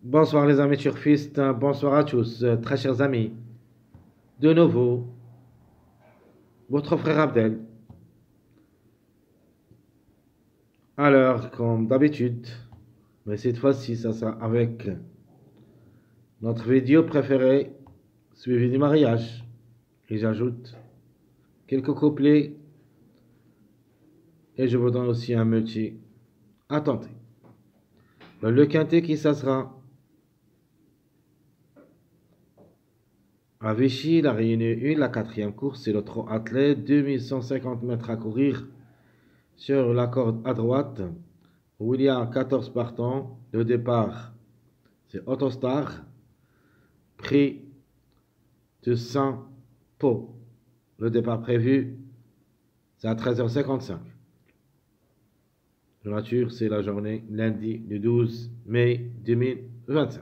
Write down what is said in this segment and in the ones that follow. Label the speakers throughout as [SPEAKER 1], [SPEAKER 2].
[SPEAKER 1] Bonsoir les amis turfistes, bonsoir à tous, très chers amis. De nouveau, votre frère Abdel. Alors, comme d'habitude, mais cette fois-ci, ça sera avec notre vidéo préférée, suivie du mariage. Et j'ajoute quelques couplets et je vous donne aussi un métier à tenter. Le quintet qui ça sera à Vichy, la Réunion 1, la quatrième course, c'est le trot athlète, 2150 mètres à courir sur la corde à droite, où il y a 14 partants. Le départ, c'est Autostar, prix de 100 pots. Le départ prévu, c'est à 13h55. La nature, c'est la journée lundi du 12 mai 2025.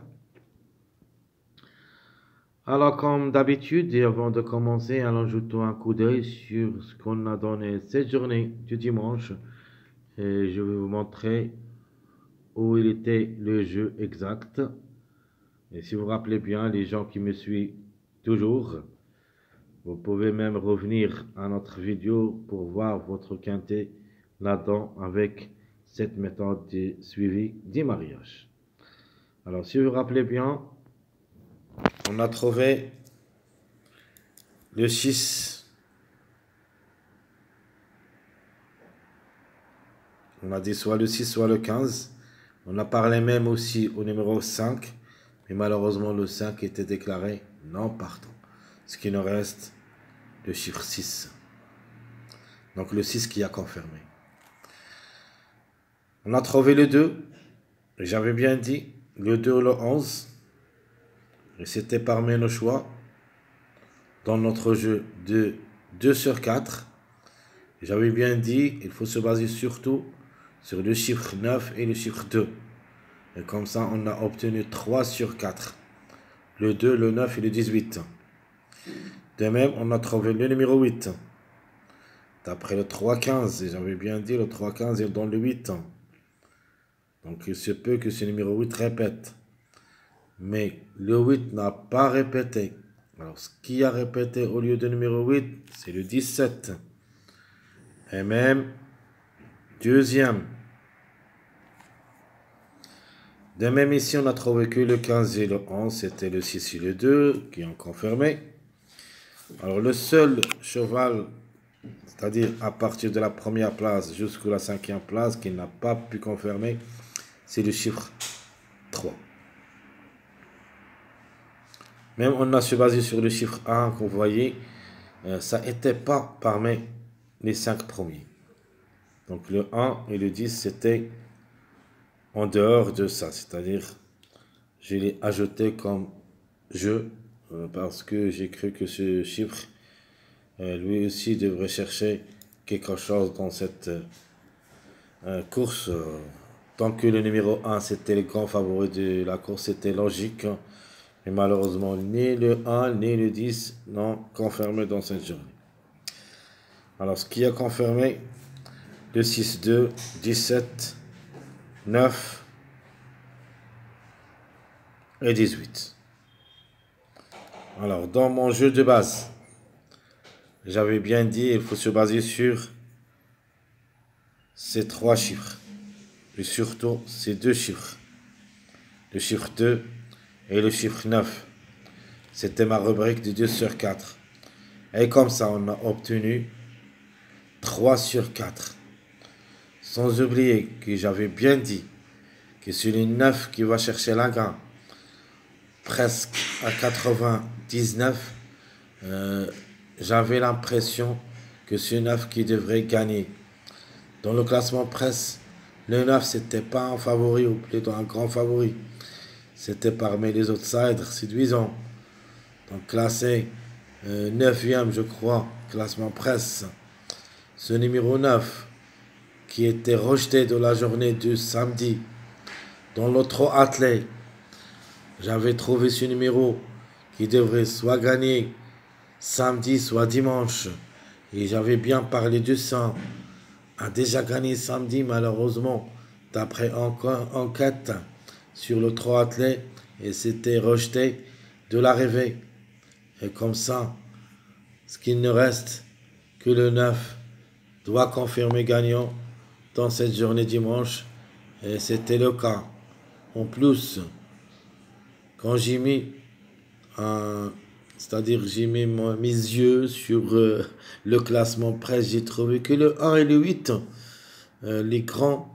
[SPEAKER 1] Alors, comme d'habitude, et avant de commencer, allons jeter un coup d'œil sur ce qu'on a donné cette journée du dimanche. Et je vais vous montrer où il était le jeu exact. Et si vous vous rappelez bien, les gens qui me suivent toujours, vous pouvez même revenir à notre vidéo pour voir votre quintet là-dedans avec cette méthode de suivi du mariage. Alors, si vous vous rappelez bien, on a trouvé le 6. On a dit soit le 6, soit le 15. On a parlé même aussi au numéro 5. Mais malheureusement, le 5 était déclaré non partant. Ce qui nous reste, le chiffre 6. Donc le 6 qui a confirmé. On a trouvé le 2. J'avais bien dit le 2 ou le 11. Et c'était parmi nos choix dans notre jeu de 2 sur 4. J'avais bien dit, il faut se baser surtout sur le chiffre 9 et le chiffre 2. Et comme ça, on a obtenu 3 sur 4. Le 2, le 9 et le 18. De même, on a trouvé le numéro 8. D'après le 3-15, et j'avais bien dit, le 3-15 est dans le 8. Donc il se peut que ce numéro 8 répète. Mais le 8 n'a pas répété. Alors ce qui a répété au lieu de numéro 8, c'est le 17. Et même deuxième. De même ici, on a trouvé que le 15 et le 11, c'était le 6 et le 2 qui ont confirmé. Alors le seul cheval, c'est-à-dire à partir de la première place jusqu'à la cinquième place, qui n'a pas pu confirmer, c'est le chiffre 3. Même on a se basé sur le chiffre 1, que vous voyez, ça n'était pas parmi les 5 premiers. Donc le 1 et le 10, c'était en dehors de ça. C'est-à-dire, je l'ai ajouté comme jeu, parce que j'ai cru que ce chiffre, lui aussi, devrait chercher quelque chose dans cette course. Tant que le numéro 1, c'était le grand favori de la course, c'était logique. Mais malheureusement, ni le 1, ni le 10 n'ont confirmé dans cette journée. Alors, ce qui a confirmé, le 6, 2, 17, 9 et 18. Alors, dans mon jeu de base, j'avais bien dit, il faut se baser sur ces 3 chiffres. Et surtout, ces 2 chiffres. Le chiffre 2 et le chiffre 9. C'était ma rubrique de 2 sur 4. Et comme ça, on a obtenu 3 sur 4. Sans oublier que j'avais bien dit que c'est le 9 qui va chercher la gain. Presque à 99, j'avais l'impression que c'est le 9 qui devrait gagner. Dans le classement presse, le 9 c'était pas un favori ou plutôt un grand favori. C'était parmi les outsiders séduisants. Donc classé 9e, je crois, classement presse. Ce numéro 9 qui était rejeté de la journée du samedi dans l'autre athlète. J'avais trouvé ce numéro qui devrait soit gagner samedi, soit dimanche. Et j'avais bien parlé de ça. A déjà gagné samedi, malheureusement, d'après enquête sur le 3 attelé et c'était rejeté de l'arrivée. Et comme ça, ce qu'il ne reste que le 9 doit confirmer gagnant dans cette journée dimanche. Et c'était le cas. En plus, quand j'ai mis c'est-à-dire j'ai mis mes yeux sur le classement presse, j'ai trouvé que le 1 et le 8, les grands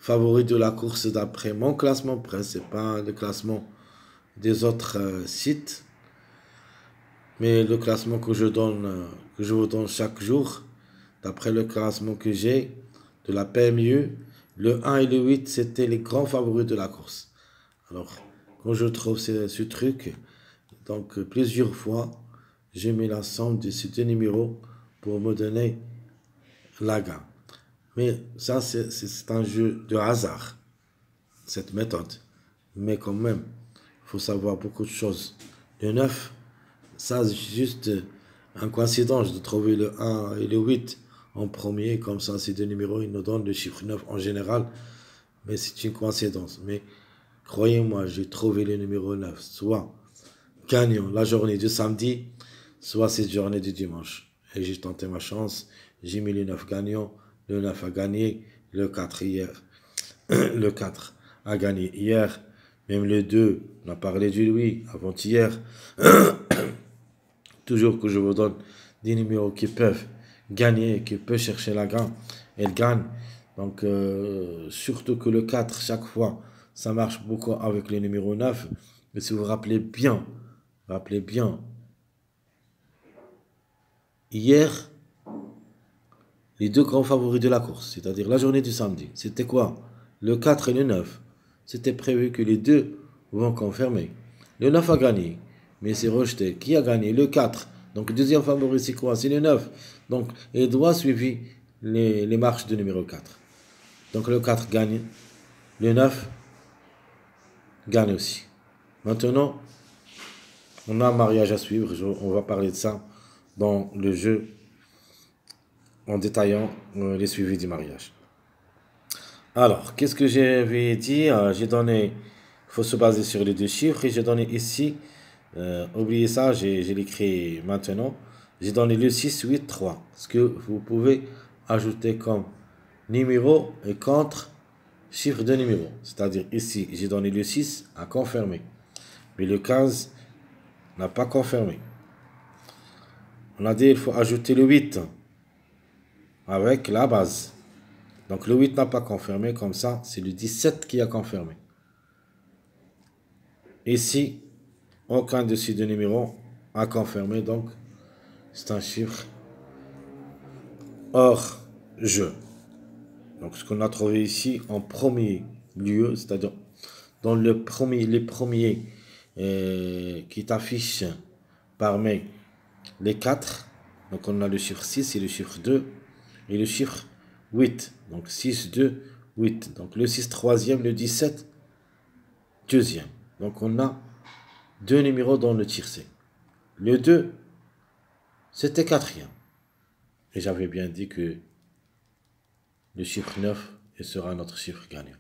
[SPEAKER 1] favoris de la course d'après mon classement presse, c'est pas le classement des autres sites, mais le classement que je donne, que je vous donne chaque jour, d'après le classement que j'ai de la PMU, le 1 et le 8, c'était les grands favoris de la course. Alors, quand je trouve ce truc, donc plusieurs fois, j'ai mis la somme de ces deux numéros pour me donner la gamme. Mais ça, c'est un jeu de hasard, cette méthode. Mais quand même, il faut savoir beaucoup de choses. Le 9, ça, c'est juste une coïncidence de trouver le 1 et le 8 en premier. Comme ça, ces deux numéros, ils nous donnent le chiffre 9 en général. Mais c'est une coïncidence. Mais croyez-moi, j'ai trouvé le numéro 9, soit gagnant la journée du samedi, soit cette journée du dimanche. Et j'ai tenté ma chance. J'ai mis le 9 gagnant. Le 9 a gagné. Le 4 hier. Le 4 a gagné hier. Même le 2, on a parlé du Louis avant-hier. Toujours que je vous donne des numéros qui peuvent gagner, qui peuvent chercher la gagne. Elle gagne. Donc, surtout que le 4, chaque fois, ça marche beaucoup avec le numéro 9. Mais si vous vous rappelez bien, hier, les deux grands favoris de la course, c'est-à-dire la journée du samedi, c'était quoi? Le 4 et le 9. C'était prévu que les deux vont confirmer. Le 9 a gagné, mais c'est rejeté. Qui a gagné? Le 4. Donc, deuxième favori, c'est quoi? C'est le 9. Donc, il doit suivre les marches du numéro 4. Donc, le 4 gagne. Le 9 gagne aussi. Maintenant, on a un mariage à suivre. On va parler de ça dans le jeu en détaillant les suivis du mariage. Alors, qu'est-ce que j'avais dit? J'ai donné, il faut se baser sur les deux chiffres et j'ai donné ici, oubliez ça, j'ai l'écrit maintenant, j'ai donné le 6, 8, 3. Ce que vous pouvez ajouter comme numéro et contre chiffre de numéro. C'est-à-dire ici, j'ai donné le 6 à confirmer, mais le 15 n'a pas confirmé. On a dit il faut ajouter le 8 avec la base. Donc le 8 n'a pas confirmé, comme ça, c'est le 17 qui a confirmé. Ici, aucun de ces deux numéros a confirmé, donc c'est un chiffre hors jeu. Donc ce qu'on a trouvé ici en premier lieu, c'est-à-dire dans les premiers qui t'affichent parmi les 4, donc on a le chiffre 6 et le chiffre 2 et le chiffre 8. Donc 6, 2, 8. Donc le 6 troisième, le 17 deuxième. Donc on a deux numéros dans le tiercé. Le 2, c'était quatrième. Et j'avais bien dit que le chiffre 9 sera notre chiffre gagnant.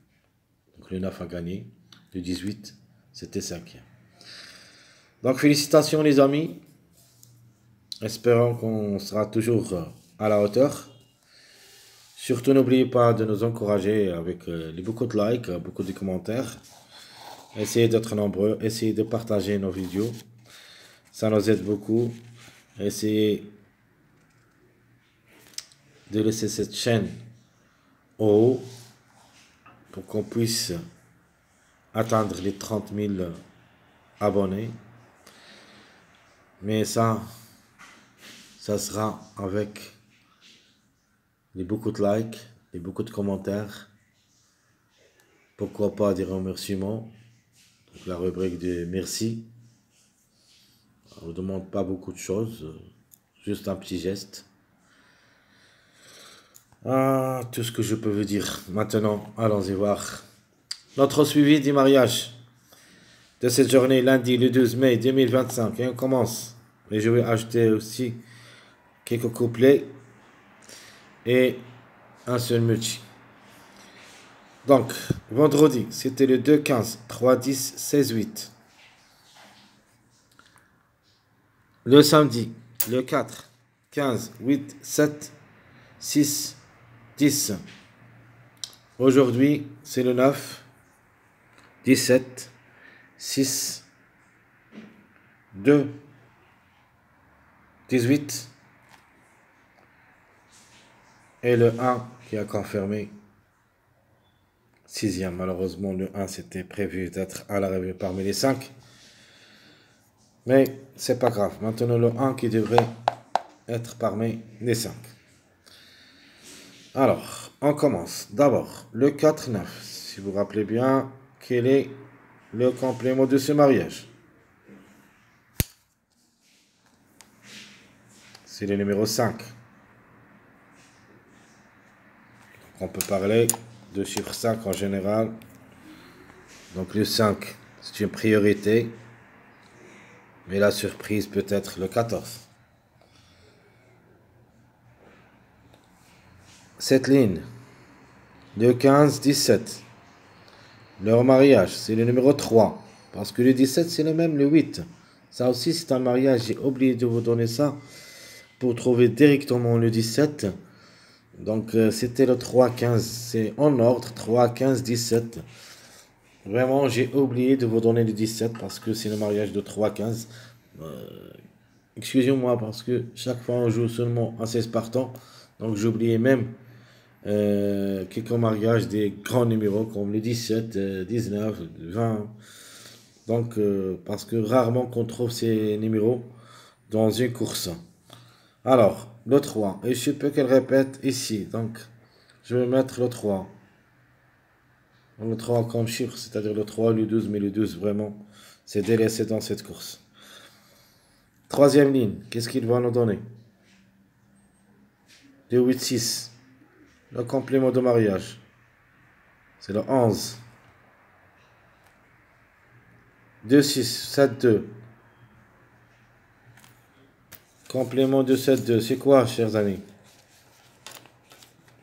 [SPEAKER 1] Donc le 9 a gagné. Le 18, c'était cinquième. Donc félicitations les amis. Espérons qu'on sera toujours à la hauteur. Surtout n'oubliez pas de nous encourager avec beaucoup de likes, beaucoup de commentaires. Essayez d'être nombreux, essayez de partager nos vidéos. Ça nous aide beaucoup. Essayez de laisser cette chaîne en haut pour qu'on puisse atteindre les 30 000 abonnés. Mais ça sera avec beaucoup de likes et beaucoup de commentaires. Pourquoi pas des remerciements. Donc la rubrique de merci. On ne demande pas beaucoup de choses, juste un petit geste. Tout ce que je peux vous dire. Maintenant, allons-y voir notre suivi du mariage de cette journée, lundi le 12 mai 2025. Et on commence. Et je vais ajouter aussi quelques couplets et un seul multi. Donc, vendredi, c'était le 2, 15, 3, 10, 16, 8. Le samedi, le 4, 15, 8, 7, 6, 10. Aujourd'hui, c'est le 9, 17, 6, 2, 18 et le 1 qui a confirmé sixième. Malheureusement, le 1 c'était prévu d'être à l'arrivée parmi les 5. Mais c'est pas grave. Maintenant, le 1 qui devrait être parmi les 5. Alors, on commence. D'abord, le 4-9. Si vous vous rappelez bien, quel est le complément de ce mariage? C'est le numéro 5. On peut parler de chiffre 5 en général. Donc le 5, c'est une priorité. Mais la surprise peut être le 14. Cette ligne, le 15, 17. Leur mariage, c'est le numéro 3. Parce que le 17, c'est le même, le 8. Ça aussi, c'est un mariage. J'ai oublié de vous donner ça pour trouver directement le 17. Donc, c'était le 3, 15. C'est en ordre, 3, 15, 17. Vraiment, j'ai oublié de vous donner le 17 parce que c'est le mariage de 3, 15. Excusez-moi parce que chaque fois, on joue seulement à 16 partants. Donc, j'ai oublié même quelques mariages des grands numéros comme les 17, 19, 20. Donc, parce que rarement qu'on trouve ces numéros dans une course. Alors, le 3. Et je peux qu'elle répète ici. Donc, je vais mettre le 3. Le 3 comme chiffre, c'est-à-dire le 3, le 12, mais le 12 vraiment, c'est délaissé dans cette course. Troisième ligne, qu'est-ce qu'il va nous donner? 2, 8, 6. Le complément de mariage, c'est le 11. 2, 6, 7, 2. Complément de 7, 2. C'est quoi, chers amis?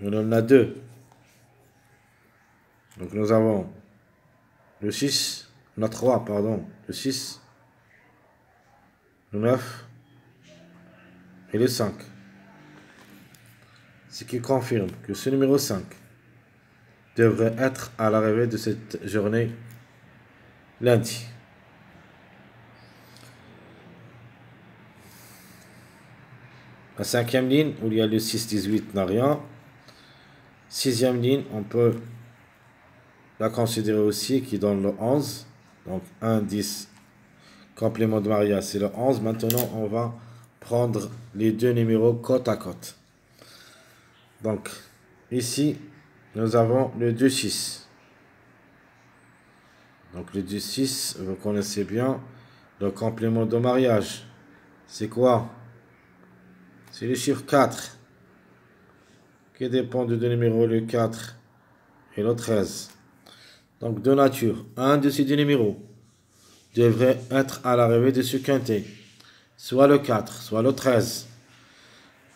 [SPEAKER 1] On en a 2. Donc nous avons le 6. On a 3, pardon. Le 6. Le 9. Et le 5. Ce qui confirme que ce numéro 5 devrait être à l'arrivée de cette journée lundi. La cinquième ligne, où il y a le 6, 18, n'a rien. Sixième ligne, on peut la considérer aussi, qui donne le 11. Donc 1, 10, complément de mariage, c'est le 11. Maintenant, on va prendre les deux numéros côte à côte. Donc, ici, nous avons le 2, 6. Donc, le 2, 6, vous connaissez bien le complément de mariage. C'est quoi? C'est le chiffre 4, qui dépend de deux numéros, le 4 et le 13. Donc, de nature, un de ces deux numéros devrait être à l'arrivée de ce quintet. Soit le 4, soit le 13.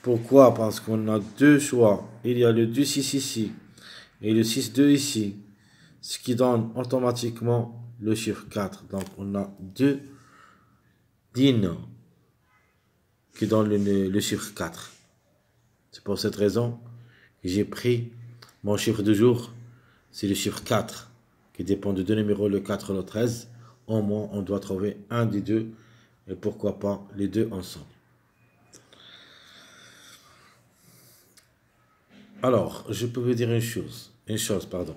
[SPEAKER 1] Pourquoi? Parce qu'on a deux choix. Il y a le 2, 6 ici et le 6, 2 ici. Ce qui donne automatiquement le chiffre 4. Donc, on a deux lignes qui donnent le chiffre 4. C'est pour cette raison que j'ai pris mon chiffre de jour. C'est le chiffre 4 qui dépend de deux numéros, le 4 et le 13. Au moins, on doit trouver un des deux. Et pourquoi pas les deux ensemble. Alors, je peux vous dire une chose, pardon.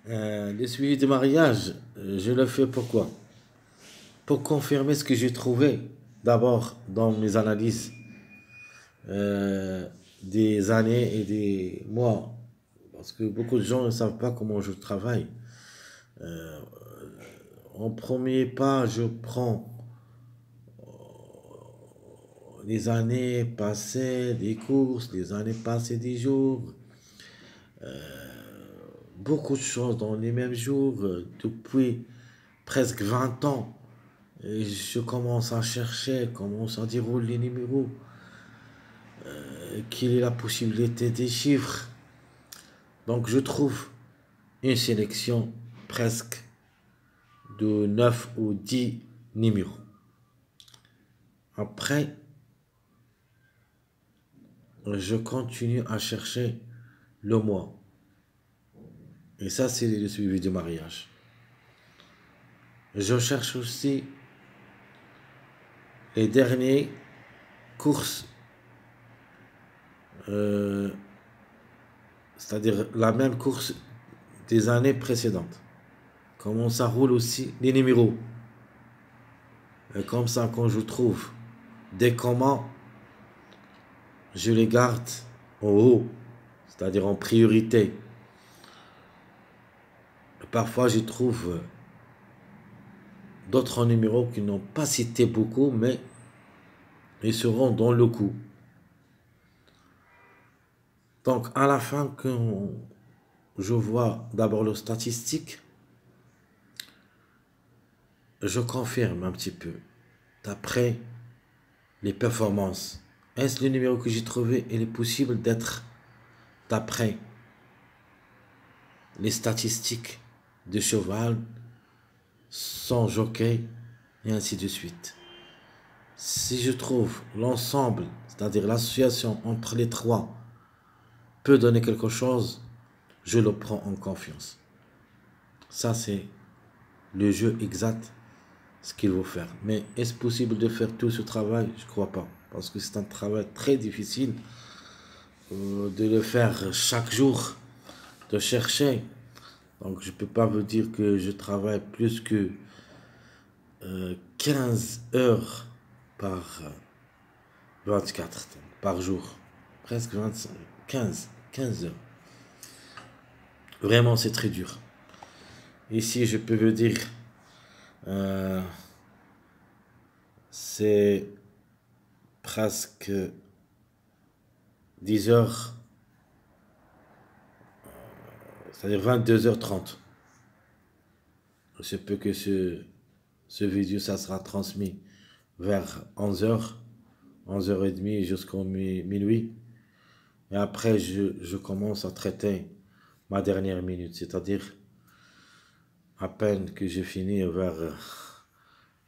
[SPEAKER 1] Le suivi de mariage, je le fais pourquoi? Pour confirmer ce que j'ai trouvé d'abord dans mes analyses des années et des mois. Parce que beaucoup de gens ne savent pas comment je travaille. En premier pas, je prends les années passées des courses, les années passées des jours, beaucoup de choses dans les mêmes jours, depuis presque 20 ans. Et je commence à chercher comment ça déroule les numéros, quelle est la possibilité des chiffres. Donc je trouve une sélection presque de 9 ou 10 numéros. Après, je continue à chercher le mois. Et ça, c'est le suivi du mariage. Je cherche aussi les dernières courses, c'est-à-dire la même course des années précédentes. Comment ça roule aussi les numéros. Et comme ça, quand je trouve des commandes, je les garde en haut, c'est-à-dire en priorité. Parfois, je trouve d'autres numéros qui n'ont pas cité beaucoup, mais ils seront dans le coup. Donc, à la fin, quand je vois d'abord les statistiques, je confirme un petit peu, d'après les performances. Est-ce le numéro que j'ai trouvé, il est possible d'être d'après les statistiques de cheval, son jockey, et ainsi de suite. Si je trouve l'ensemble, c'est-à-dire l'association entre les trois, peut donner quelque chose, je le prends en confiance. Ça, c'est le jeu exact, ce qu'il faut faire. Mais est-ce possible de faire tout ce travail? Je ne crois pas. Parce que c'est un travail très difficile de le faire chaque jour, de chercher. Donc, je ne peux pas vous dire que je travaille plus que 15 heures par 24, par jour. Presque 25, 15 heures. Vraiment, c'est très dur. Ici, je peux vous dire, c'est presque 10 heures, c'est-à-dire 22h30. Il se peut que ce vidéo, ça sera transmis vers 11h, 11h30 jusqu'au minuit. Et après, je commence à traiter ma dernière minute, c'est-à-dire à peine que j'ai fini vers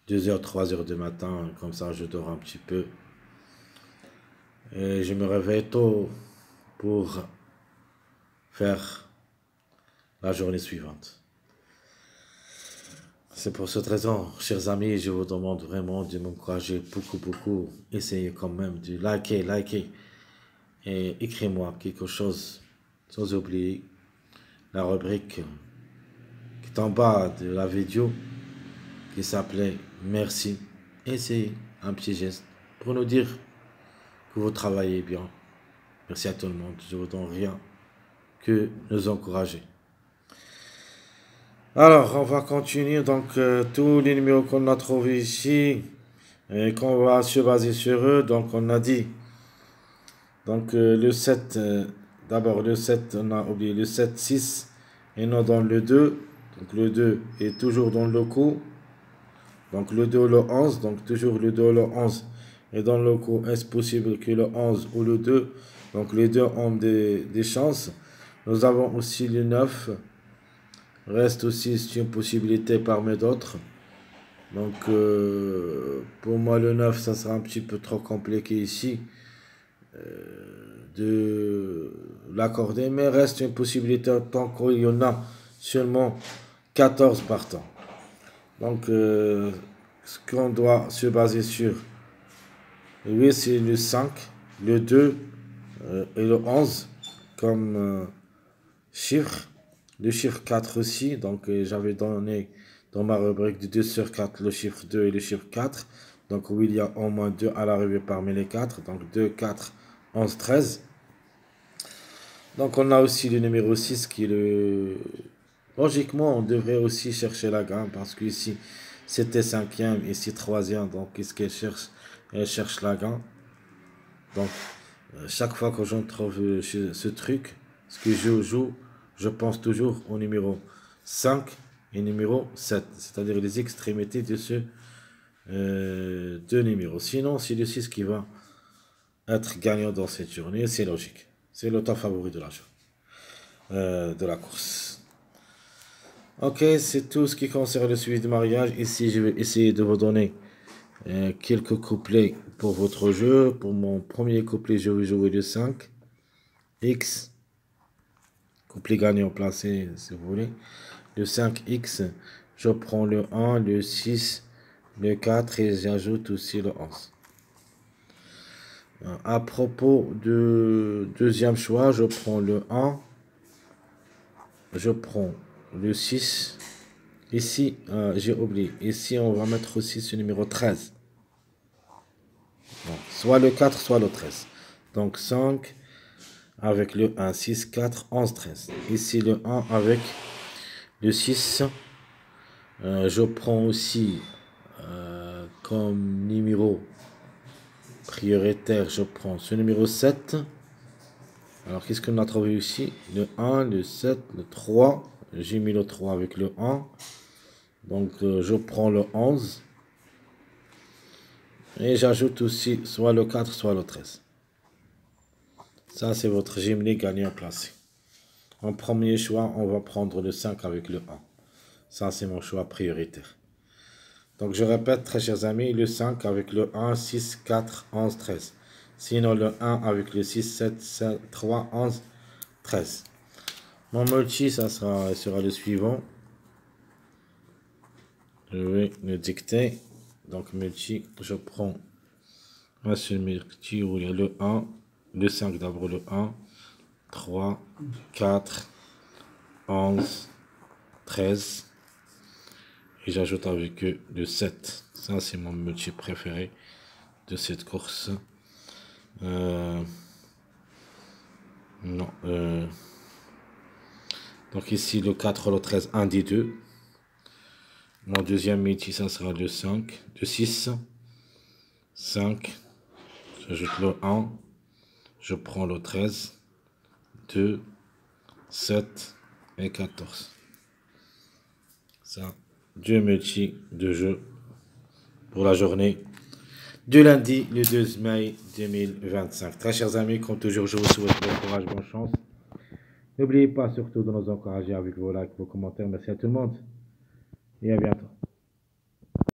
[SPEAKER 1] 2h, 3h du matin, comme ça je dors un petit peu. Et je me réveille tôt pour faire la journée suivante. C'est pour cette raison, chers amis, je vous demande vraiment de m'encourager beaucoup. Essayez quand même de liker et écrivez-moi quelque chose, sans oublier la rubrique qui est en bas de la vidéo qui s'appelait Merci. Essayez un petit geste pour nous dire que vous travaillez bien. Merci à tout le monde. Je vous donne rien que nous encourager. Alors, on va continuer. Donc, tous les numéros qu'on a trouvés ici et qu'on va se baser sur eux. Donc, on a dit. Donc, le 7, d'abord le 7, on a oublié le 7, 6 et non dans le 2. Donc, le 2 est toujours dans le coup. Donc, le 2, le 11. Donc, toujours le 2, le 11. Et dans le coup, est-ce possible que le 11 ou le 2? Donc, les deux ont des chances. Nous avons aussi le 9. Reste aussi une possibilité parmi d'autres. Donc, pour moi, le 9, ça sera un petit peu trop compliqué ici de l'accorder. Mais reste une possibilité tant qu'il y en a seulement 14 partants. Donc, ce qu'on doit se baser sur, oui, c'est le 5, le 2 et le 11 comme chiffre. Le chiffre 4 aussi, donc j'avais donné dans ma rubrique de 2 sur 4 le chiffre 2 et le chiffre 4. Donc oui, il y a au moins 2 à l'arrivée parmi les 4. Donc 2, 4, 11, 13. Donc on a aussi le numéro 6 qui est le... Logiquement, on devrait aussi chercher la gamme parce que ici c'était 5e, ici 3e. Donc qu'est-ce qu'elle cherche? Elle cherche la gamme. Donc chaque fois que j'en trouve ce truc, ce que je joue, je pense toujours au numéro 5 et numéro 7, c'est-à-dire les extrémités de ce deux numéros. Sinon, c'est le 6 qui va être gagnant dans cette journée, c'est logique. C'est le temps favori de la course. Ok, c'est tout ce qui concerne le suivi de mariage. Ici, je vais essayer de vous donner quelques couplets pour votre jeu. Pour mon premier couplet, je vais jouer le 5. X. Couplet gagnant placé, si vous voulez. Le 5X, je prends le 1, le 6, le 4 et j'ajoute aussi le 11. À propos de deuxième choix, je prends le 1, je prends le 6. Ici, j'ai oublié. Ici, on va mettre aussi ce numéro 13. Bon, soit le 4, soit le 13. Donc 5 avec le 1, 6, 4, 11, 13. Ici, le 1 avec le 6. Je prends aussi comme numéro prioritaire, je prends ce numéro 7. Alors, qu'est-ce qu'on a trouvé ici? Le 1, le 7, le 3. J'ai mis le 3 avec le 1. Donc, je prends le 11. Et j'ajoute aussi soit le 4, soit le 13. Ça, c'est votre jumelé gagnant placé. En premier choix, on va prendre le 5 avec le 1. Ça, c'est mon choix prioritaire. Donc, je répète, très chers amis, le 5 avec le 1, 6, 4, 11, 13. Sinon, le 1 avec le 6, 7, 3, 11, 13. Mon multi, ça sera le suivant. Je vais le dicter. Donc, multi, je prends un seul multi où il y a le 1, le 5 d'abord, le 1, 3, 4, 11, 13. Et j'ajoute avec eux le 7. Ça, c'est mon multi préféré de cette course. Non. Donc ici, le 4, le 13, 1 des 2. Mon deuxième multi, ça sera le 5, le 6, 5. J'ajoute le 1. Je prends le 13, 2, 7 et 14. Ça, 2 multi de jeu pour la journée du lundi, le 2 mai 2025. Très chers amis, comme toujours, je vous souhaite bon courage, bonne chance. N'oubliez pas surtout de nous encourager avec vos likes, vos commentaires. Merci à tout le monde et à bientôt.